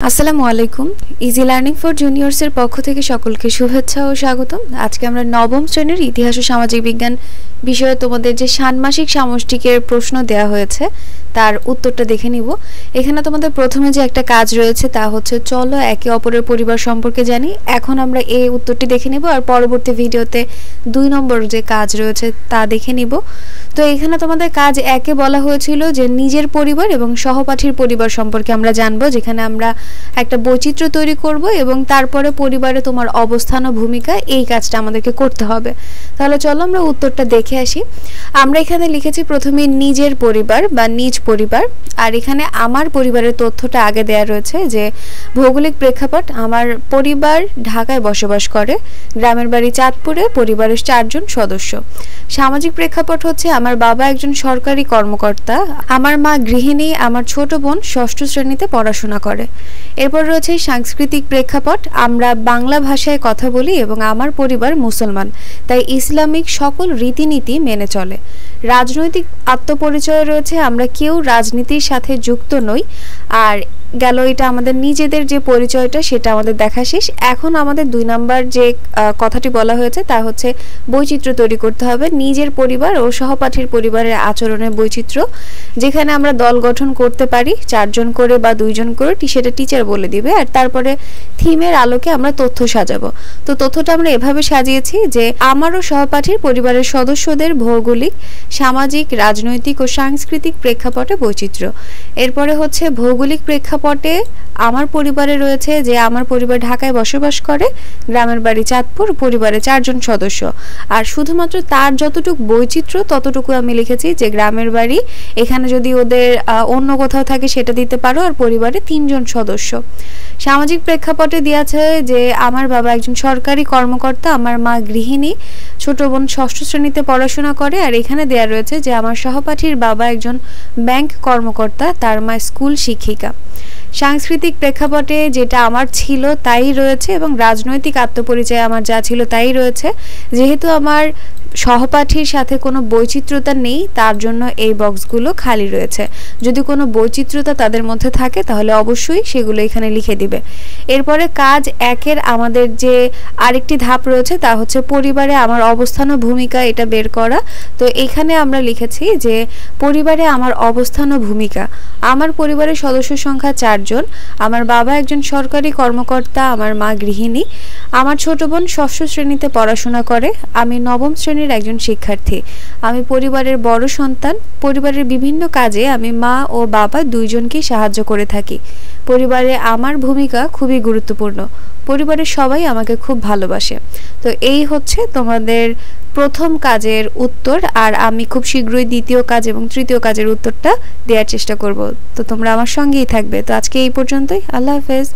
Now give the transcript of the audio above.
আসসালামু আলাইকুম। Easy learning for জুনিয়র্সের পক্ষ থেকে সকলকে শুভেচ্ছা ও স্বাগতম। আজকে আমরা নবম শ্রেণীর ইতিহাস ও সামাজিক বিজ্ঞান বিষয়ে তোমাদের যে ষান্মাসিক সামষ্টিকের প্রশ্ন দেওয়া হয়েছে তার উত্তরটা দেখে নিব। এখানে তোমাদের প্রথমে যে একটা কাজ রয়েছে তা হচ্ছে চলো একে অপরের পরিবার সম্পর্কে জানি। এখন আমরা এই উত্তরটি দেখে নিব আর পরবর্তী ভিডিওতে 2 নম্বর যে কাজ রয়েছে তা দেখে নিব। তো এখানে তোমাদের কাজ একে বলা হয়েছিল যে নিজের পরিবার এবং সহপাঠীর পরিবার সম্পর্কে আমরা জানবো, যেখানে আমরা একটা বৈচিত্র্য তৈরি করব এবং তারপরে পরিবারে তোমার অবস্থান ও ভূমিকা, এই কাজটা আমাদেরকে করতে হবে। তাহলে চলো আমরা উত্তরটা দেখে আসি। আমরা এখানে লিখেছি প্রথমে নিজের পরিবার বা নিজ পরিবার, আর এখানে আমার পরিবারের তথ্যটা আগে দেয়া রয়েছে যে ভৌগোলিক প্রেক্ষাপট আমার পরিবার ঢাকায় বসবাস করে, গ্রামের বাড়ি চাঁদপুরে, পরিবারের 4 জন সদস্য। সামাজিক প্রেক্ষাপট হচ্ছে আমার বাবা একজন সরকারি কর্মকর্তা, আমার মা গৃহিণী, আমার ছোট বোন 6ষ্ঠ শ্রেণীতে পড়াশোনা করে। এরপর রয়েছে সাংস্কৃতিক প্রেক্ষাপট, আমরা বাংলা ভাষায় কথা বলি এবং আমার পরিবার মুসলমান, তাই ইসলামিক সকল রীতিনীতি মেনে চলে। রাজনৈতিক আত্মপরিচয় রয়েছে আমরা কেউ রাজনীতির সাথে যুক্ত নই। আর গেল এটা আমাদের নিজেদের যে পরিচয়টা সেটা আমাদের দেখা শেষ। এখন আমাদের 2 নাম্বার যে কথাটি বলা হয়েছে তা হচ্ছে বৈচিত্র্য তৈরি করতে হবে, নিজের পরিবার ও সহপাঠীর পরিবারের আচরণের বৈচিত্র্য, যেখানে আমরা দল গঠন করতে পারি 4 জন করে বা 2 জন করে, সেটা টিচার বলে দিবে। আর তারপরে থিমের আলোকে আমরা তথ্য সাজাবো। তো তথ্যটা আমরা এভাবে সাজিয়েছি যে আমার ও সহপাঠীর পরিবারের সদস্যদের ভৌগোলিক, সামাজিক, রাজনৈতিক ও সাংস্কৃতিক প্রেক্ষাপটে বৈচিত্র্য। এরপরে হচ্ছে ভৌগোলিক প্রেক্ষাপটে আমার পরিবারে রয়েছে যে আমার পরিবার ঢাকায় বসবাস করে, গ্রামের বাড়ি চাঁদপুর, পরিবারে 4 জন সদস্য। আর শুধুমাত্র তার যতটুকু বৈচিত্র্য ততটুকু আমি লিখেছি যে গ্রামের বাড়ি, এখানে যদি ওদের অন্য কোথাও থাকে সেটা দিতে পারো, আর পরিবারে 3 জন সদস্য। সামাজিক প্রেক্ষাপটে দিয়েছে যে আমার বাবা একজন সরকারি কর্মকর্তা, আমার মা গৃহিণী, ছোট বোন 6ষ্ঠ শ্রেণীতে পড়াশোনা করে। আর এখানে দেয়া রয়েছে যে আমার সহপাঠীর বাবা একজন ব্যাংক কর্মকর্তা, তার মা স্কুল শিক্ষিকা। সাংস্কৃতিক প্রেক্ষাপটে যেটা আমার ছিল তাই রয়েছে এবং রাজনৈতিক আত্মপরিচয় আমার যা ছিল তাই রয়েছে। যেহেতু আমার সহপাঠীর সাথে কোনো বৈচিত্র্যতা নেই তার জন্য এই বক্সগুলো খালি রয়েছে। যদি কোনো বৈচিত্র্যতা তাদের মধ্যে থাকে তাহলে অবশ্যই সেগুলো এখানে লিখে দিবে। এরপরে কাজ 1-এর আমাদের যে আরেকটি ধাপ রয়েছে তা হচ্ছে পরিবারে আমার অবস্থান ও ভূমিকা, এটা বের করা। তো এখানে আমরা লিখেছি যে পরিবারে আমার অবস্থান ও ভূমিকা, আমার পরিবারের সদস্য সংখ্যা 4 জন, আমার বাবা একজন সরকারি কর্মকর্তা, আমার মা গৃহিণী, আমার ছোট বোন 6ষ্ঠ শ্রেণীতে পড়াশোনা করে, আমি 9ম শ্রেণীর একজন শিক্ষার্থী, আমি পরিবারের বড় সন্তান, পরিবারের বিভিন্ন কাজে আমি মা ও বাবা 2 জনকেই সাহায্য করে থাকি, পরিবারে আমার ভূমিকা খুবই গুরুত্বপূর্ণ, পরিবারের সবাই আমাকে খুব ভালোবাসে। তো এই হচ্ছে তোমাদের প্রথম কাজের উত্তর, আর আমি খুব শীঘ্রই দ্বিতীয় কাজ এবং তৃতীয় কাজের উত্তরটা দেওয়ার চেষ্টা করব। তো তোমরা আমার সঙ্গেই থাকবে। তো আজকে এই পর্যন্তই। আল্লাহ হাফেজ।